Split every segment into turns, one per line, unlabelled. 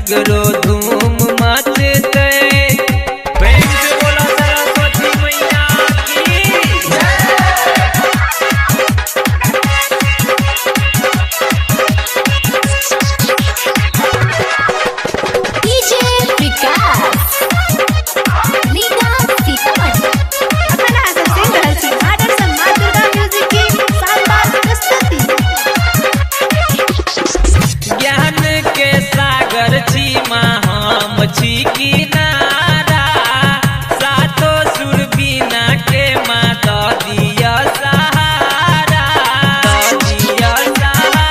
सगरो धूम मचते। प्रेम से बोला सरस्वती मैया की
डीजे विकास लीला सीतामढ़ी अपना सिंह रहल आदर सम्मान दुर्गा म्यूजिक की शानदार प्रस्तुति।
ज्ञान के सागर छी माँ हम छी किनारा, सातो सुर बीना के माँ दऽ दिया सहारा, दऽ दिया सहारा,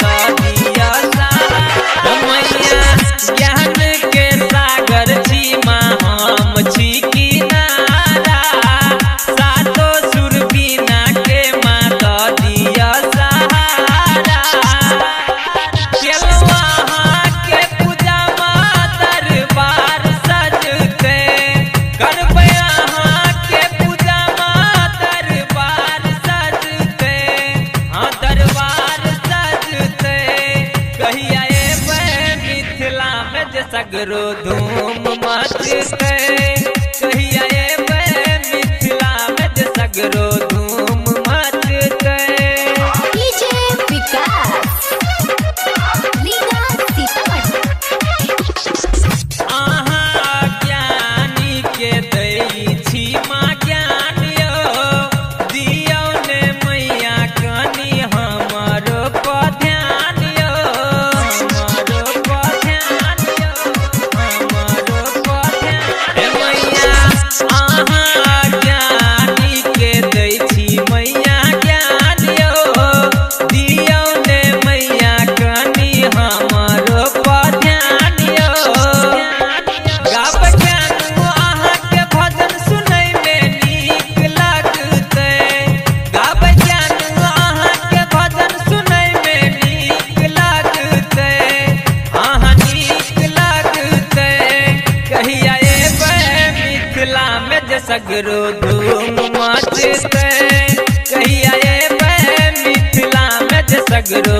दऽ दिया सहारा। मैया ज्ञान के सागर छी माँ हम छी किनारा, सातो सुर बीना के माँ दऽ दिया सहारा। केलवा के पूजा माँ दरबार सजते, करबै अहाँ के पूजा माँ दरबार सजते, हाँ दरबार सजते। कहिया एबै मिथिला में जे सगरो धूम मचते, कहिया एबै मिथिला में जे सगरो धूम मचते।
डीजे विकास लीला सीतामढ़ी
अहाँ ज्ञानी के दै छी माँ ज्ञान यो, दियौ ने मैया कनी हमरो पर ध्यान यो, हमरो पर ध्यान यो, हमरो पर ध्यान। हे मैया अहाँ ज्ञानी के दै छी मैया ज्ञान यो, दियौ ने मैया कनी हमरो पर ध्यान यो। गाब ज्ञान अहाँ के भजन सुनै में नीक लगते, गाब ज्ञान अहाँ के भजन सुनै में नीक लगते, अहाँ नीक लगते। कहिया एबै मिथिला में जे सगरो धूम मचते, कहिया एबै मिथिला में जे सगरो